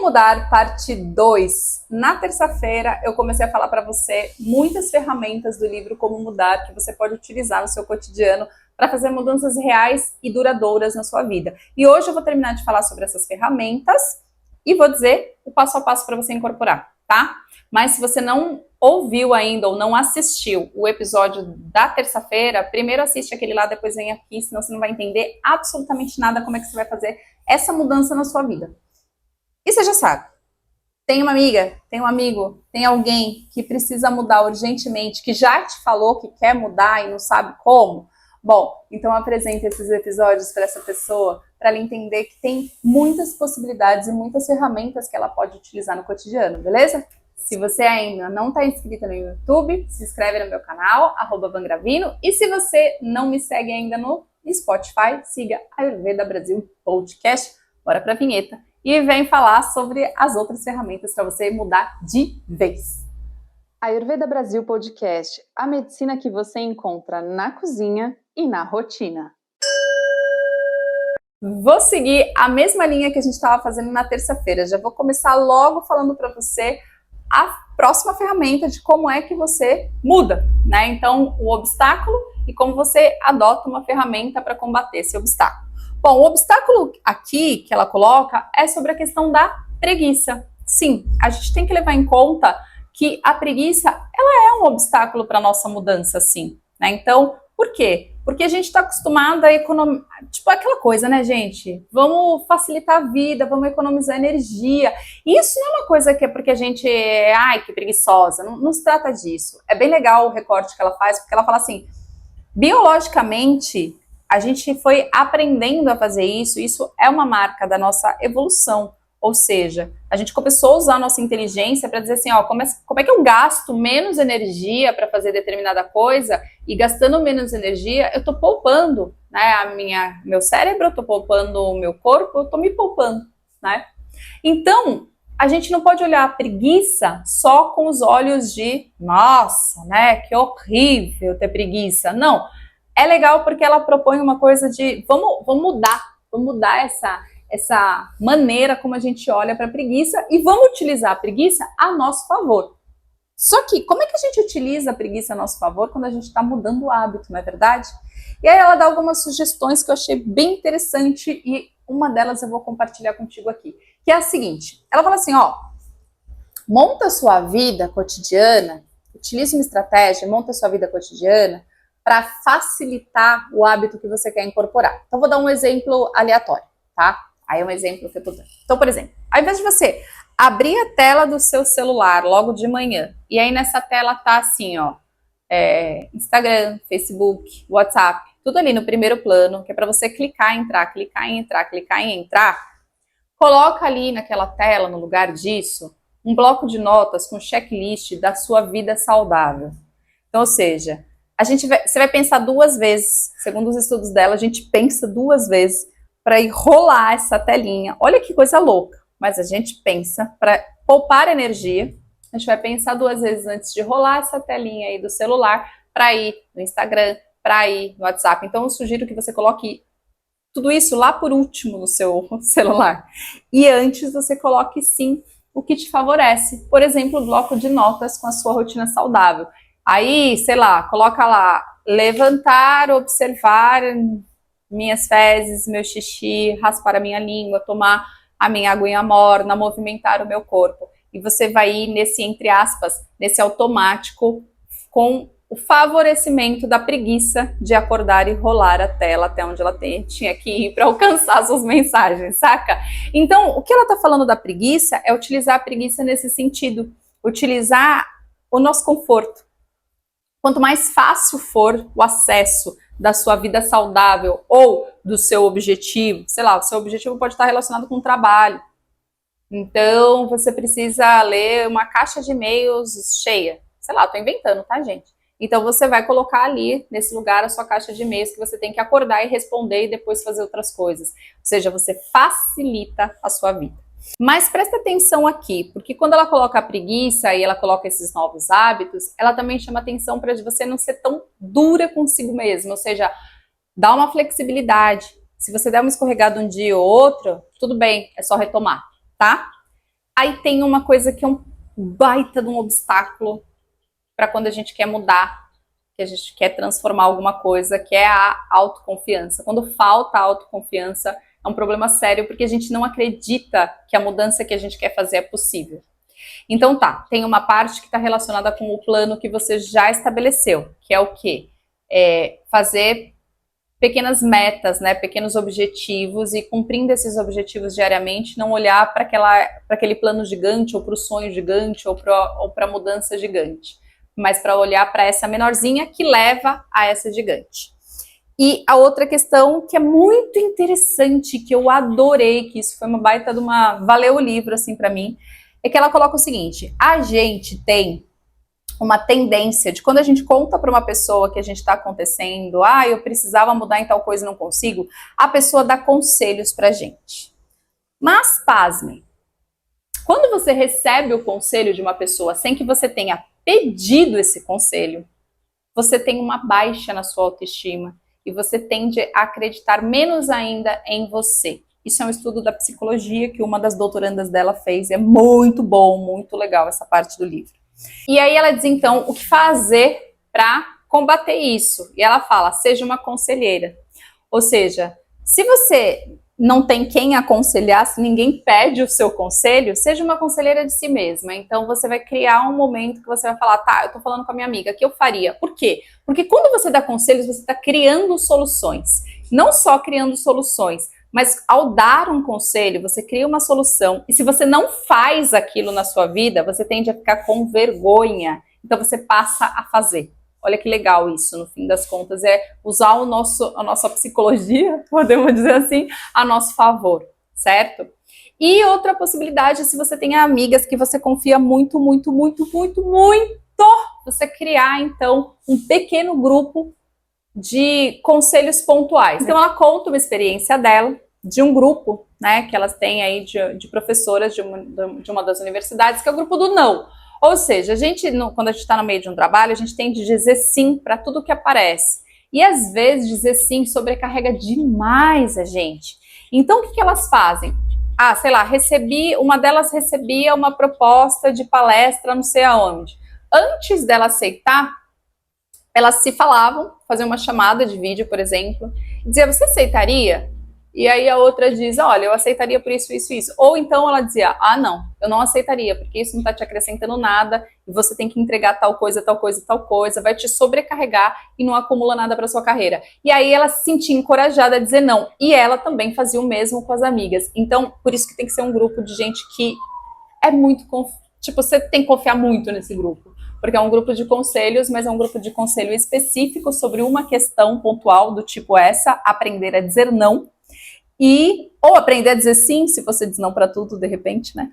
Como mudar, parte 2. Na terça-feira eu comecei a falar para você muitas ferramentas do livro Como Mudar que você pode utilizar no seu cotidiano para fazer mudanças reais e duradouras na sua vida. E hoje eu vou terminar de falar sobre essas ferramentas e vou dizer o passo a passo para você incorporar, tá? Mas se você não ouviu ainda ou não assistiu o episódio da terça-feira, primeiro assiste aquele lá, depois vem aqui, senão você não vai entender absolutamente nada como é que você vai fazer essa mudança na sua vida. E você já sabe, tem uma amiga, tem um amigo, tem alguém que precisa mudar urgentemente, que já te falou que quer mudar e não sabe como? Bom, então apresente esses episódios para essa pessoa, para ela entender que tem muitas possibilidades e muitas ferramentas que ela pode utilizar no cotidiano, beleza? Se você ainda não está inscrita no YouTube, se inscreve no meu canal, @vangravino, e se você não me segue ainda no Spotify, siga Ayurveda Brasil Podcast. Bora para a vinheta. E vem falar sobre as outras ferramentas para você mudar de vez. Ayurveda Brasil Podcast, a medicina que você encontra na cozinha e na rotina. Vou seguir a mesma linha que a gente estava fazendo na terça-feira. Já vou começar logo falando para você a próxima ferramenta de como é que você muda, né? Então, o obstáculo e como você adota uma ferramenta para combater esse obstáculo. Bom, o obstáculo aqui que ela coloca é sobre a questão da preguiça. Sim, a gente tem que levar em conta que a preguiça, ela é um obstáculo para a nossa mudança, sim, né? Então, por quê? Porque a gente está acostumado a economizar, tipo aquela coisa, né, gente? Vamos facilitar a vida, vamos economizar energia. Isso não é uma coisa que é porque a gente é, ai, que preguiçosa. Não se trata disso. É bem legal o recorte que ela faz, porque ela fala assim, biologicamente, a gente foi aprendendo a fazer isso, isso é uma marca da nossa evolução, ou seja, a gente começou a usar a nossa inteligência para dizer assim, ó, como é que eu gasto menos energia para fazer determinada coisa e gastando menos energia, eu estou poupando, né, meu cérebro, eu estou poupando o meu corpo, eu estou me poupando, né? Então, a gente não pode olhar a preguiça só com os olhos de, nossa, né, que horrível ter preguiça, não. É legal porque ela propõe uma coisa de vamos mudar essa maneira como a gente olha para a preguiça e vamos utilizar a preguiça a nosso favor. Só que como é que a gente utiliza a preguiça a nosso favor quando a gente está mudando o hábito, não é verdade? E aí ela dá algumas sugestões que eu achei bem interessante e uma delas eu vou compartilhar contigo aqui, que é a seguinte, ela fala assim, ó, monta a sua vida cotidiana, utilize uma estratégia, monta a sua vida cotidiana para facilitar o hábito que você quer incorporar. Então, vou dar um exemplo aleatório, tá? Aí é um exemplo que eu tô dando. Então, por exemplo, ao invés de você abrir a tela do seu celular logo de manhã, e aí nessa tela tá assim, ó, Instagram, Facebook, WhatsApp, tudo ali no primeiro plano, que é para você clicar em entrar, clicar em entrar, clicar em entrar, coloca ali naquela tela, no lugar disso, um bloco de notas com checklist da sua vida saudável. Então, ou seja, você vai pensar duas vezes, segundo os estudos dela, a gente pensa duas vezes para ir rolar essa telinha. Olha que coisa louca, mas a gente pensa para poupar energia, a gente vai pensar duas vezes antes de rolar essa telinha aí do celular para ir no Instagram, para ir no WhatsApp. Então eu sugiro que você coloque tudo isso lá por último no seu celular. E antes você coloque sim o que te favorece. Por exemplo, o bloco de notas com a sua rotina saudável. Aí, sei lá, coloca lá, levantar, observar minhas fezes, meu xixi, raspar a minha língua, tomar a minha aguinha morna, movimentar o meu corpo. E você vai ir nesse, entre aspas, nesse automático com o favorecimento da preguiça de acordar e rolar a tela até onde ela tinha que ir para alcançar suas mensagens, saca? Então, o que ela tá falando da preguiça é utilizar a preguiça nesse sentido, utilizar o nosso conforto. Quanto mais fácil for o acesso da sua vida saudável ou do seu objetivo, sei lá, o seu objetivo pode estar relacionado com o trabalho. Então, você precisa ler uma caixa de e-mails cheia. Sei lá, tô inventando, tá, gente? Então, você vai colocar ali, nesse lugar, a sua caixa de e-mails que você tem que acordar e responder e depois fazer outras coisas. Ou seja, você facilita a sua vida. Mas presta atenção aqui, porque quando ela coloca a preguiça e ela coloca esses novos hábitos, ela também chama atenção para você não ser tão dura consigo mesma, ou seja, dá uma flexibilidade. Se você der uma escorregada um dia ou outro, tudo bem, é só retomar, tá? Aí tem uma coisa que é um baita de um obstáculo para quando a gente quer mudar, que a gente quer transformar alguma coisa, que é a autoconfiança. Quando falta a autoconfiança, é um problema sério, porque a gente não acredita que a mudança que a gente quer fazer é possível. Então tá, tem uma parte que está relacionada com o plano que você já estabeleceu, que é o quê? Fazer pequenas metas, né, pequenos objetivos, e cumprindo esses objetivos diariamente, não olhar para aquele plano gigante, ou para o sonho gigante, ou para a mudança gigante, mas para olhar para essa menorzinha que leva a essa gigante. E a outra questão que é muito interessante, que eu adorei, que isso foi uma baita de uma... valeu o livro, assim, para mim, é que ela coloca o seguinte: a gente tem uma tendência de, quando a gente conta para uma pessoa que a gente está acontecendo, eu precisava mudar em tal coisa e não consigo, a pessoa dá conselhos pra gente. Mas, pasmem, quando você recebe o conselho de uma pessoa sem que você tenha pedido esse conselho, você tem uma baixa na sua autoestima e você tende a acreditar menos ainda em você. Isso é um estudo da psicologia que uma das doutorandas dela fez, é muito bom, muito legal essa parte do livro. E aí ela diz, então, o que fazer para combater isso? E ela fala, seja uma conselheira. Ou seja, se você não tem quem aconselhar, se ninguém pede o seu conselho, seja uma conselheira de si mesma. Então você vai criar um momento que você vai falar, tá, eu tô falando com a minha amiga, o que eu faria? Por quê? Porque quando você dá conselhos, você está criando soluções. Não só criando soluções, mas ao dar um conselho, você cria uma solução. E se você não faz aquilo na sua vida, você tende a ficar com vergonha. Então você passa a fazer. Olha que legal isso, no fim das contas, é usar a nossa psicologia, podemos dizer assim, a nosso favor, certo? E outra possibilidade, se você tem amigas que você confia muito, muito, muito, muito, muito, você criar, então, um pequeno grupo de conselhos pontuais. Então, ela conta uma experiência dela, de um grupo, né, que elas têm aí de professoras de uma das universidades, que é o grupo do não. Ou seja, quando a gente está no meio de um trabalho, a gente tem de dizer sim para tudo que aparece. E às vezes dizer sim sobrecarrega demais a gente. Então o que elas fazem? Sei lá, uma delas recebia uma proposta de palestra não sei aonde. Antes dela aceitar, elas se falavam, faziam uma chamada de vídeo, por exemplo, e dizia, você aceitaria? E aí a outra diz, olha, eu aceitaria por isso, isso, isso. Ou então ela dizia, não, eu não aceitaria, porque isso não está te acrescentando nada, e você tem que entregar tal coisa, tal coisa, tal coisa, vai te sobrecarregar e não acumula nada para sua carreira. E aí ela se sentia encorajada a dizer não. E ela também fazia o mesmo com as amigas. Então, por isso que tem que ser um grupo de gente que é muito... você tem que confiar muito nesse grupo. Porque é um grupo de conselhos, mas é um grupo de conselho específico sobre uma questão pontual do tipo essa, aprender a dizer não, ou aprender a dizer sim, se você diz não para tudo, de repente, né?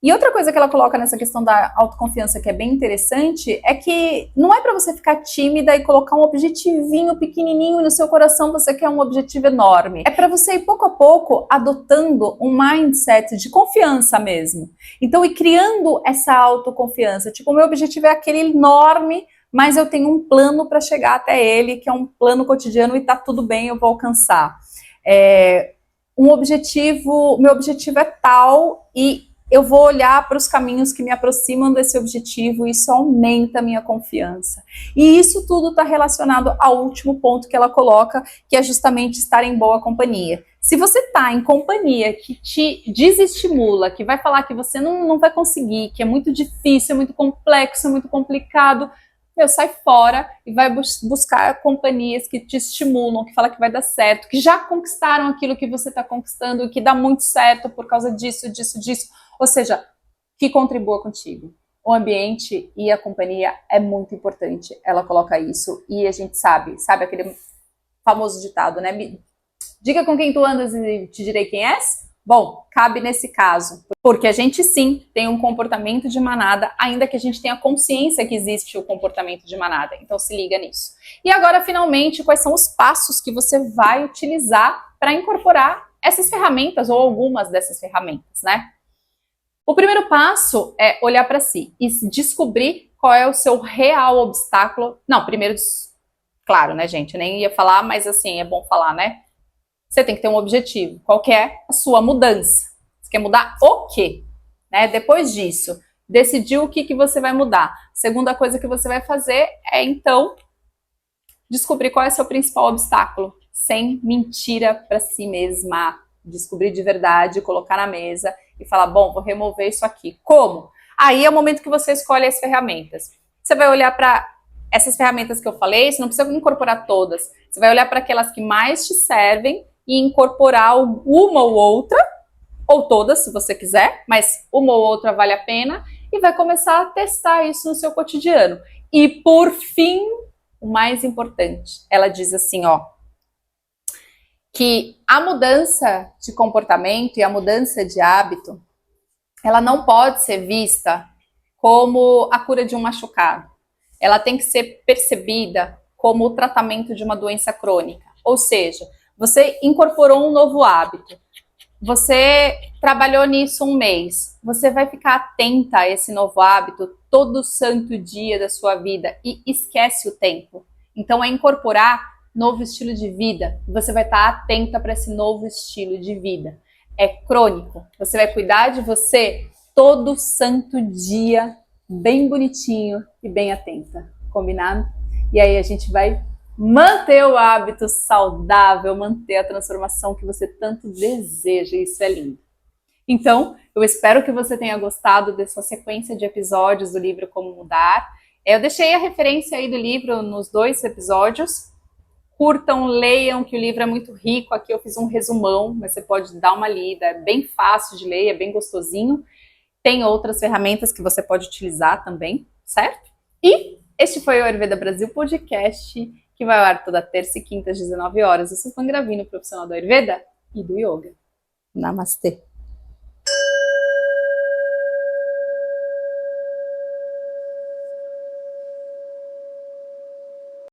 E outra coisa que ela coloca nessa questão da autoconfiança que é bem interessante é que não é para você ficar tímida e colocar um objetivinho pequenininho e no seu coração você quer um objetivo enorme. É para você ir pouco a pouco adotando um mindset de confiança mesmo. Então, ir criando essa autoconfiança. Tipo, o meu objetivo é aquele enorme, mas eu tenho um plano para chegar até ele, que é um plano cotidiano e tá tudo bem, eu vou alcançar. Meu objetivo é tal e eu vou olhar para os caminhos que me aproximam desse objetivo e isso aumenta a minha confiança. E isso tudo está relacionado ao último ponto que ela coloca, que é justamente estar em boa companhia. Se você está em companhia que te desestimula, que vai falar que você não vai conseguir, que é muito difícil, é muito complexo, é muito complicado, sai fora e vai buscar companhias que te estimulam, que falam que vai dar certo, que já conquistaram aquilo que você está conquistando e que dá muito certo por causa disso, disso, disso. Ou seja, que contribua contigo. O ambiente e a companhia é muito importante. Ela coloca isso e a gente sabe aquele famoso ditado, né? Diga com quem tu andas e te direi quem és? Bom, cabe nesse caso, porque a gente sim tem um comportamento de manada, ainda que a gente tenha consciência que existe o comportamento de manada. Então se liga nisso. E agora, finalmente, quais são os passos que você vai utilizar para incorporar essas ferramentas ou algumas dessas ferramentas, né? O primeiro passo é olhar para si e descobrir qual é o seu real obstáculo. Não, primeiro, claro, né, gente? Eu nem ia falar, mas assim, é bom falar, né? Você tem que ter um objetivo. Qual que é a sua mudança? Você quer mudar o quê? né? Depois disso, decidiu o que você vai mudar. Segunda coisa que você vai fazer é, então, descobrir qual é o seu principal obstáculo, sem mentira para si mesma. Descobrir de verdade, colocar na mesa e falar, bom, vou remover isso aqui. Como? Aí é o momento que você escolhe as ferramentas. Você vai olhar para essas ferramentas que eu falei, você não precisa incorporar todas. Você vai olhar para aquelas que mais te servem e incorporar uma ou outra, ou todas, se você quiser, mas uma ou outra vale a pena, e vai começar a testar isso no seu cotidiano. E por fim, o mais importante, ela diz assim, ó, que a mudança de comportamento e a mudança de hábito, ela não pode ser vista como a cura de um machucado. Ela tem que ser percebida como o tratamento de uma doença crônica. Ou seja, você incorporou um novo hábito, você trabalhou nisso um mês, você vai ficar atenta a esse novo hábito todo santo dia da sua vida e esquece o tempo. Então é incorporar novo estilo de vida. Você vai estar atenta para esse novo estilo de vida. É crônico. Você vai cuidar de você todo santo dia, bem bonitinho e bem atenta. Combinado? E aí a gente vai manter o hábito saudável, manter a transformação que você tanto deseja. Isso é lindo. Então, eu espero que você tenha gostado dessa sequência de episódios do livro Como Mudar. Eu deixei a referência aí do livro nos 2 episódios. Curtam, leiam, que o livro é muito rico. Aqui eu fiz um resumão, mas você pode dar uma lida. É bem fácil de ler, é bem gostosinho. Tem outras ferramentas que você pode utilizar também, certo? E este foi o Ayurveda Brasil Podcast, que vai ao ar toda terça e quinta às 19 horas. Eu sou Fangravino, profissional do Ayurveda e do Yoga. Namastê!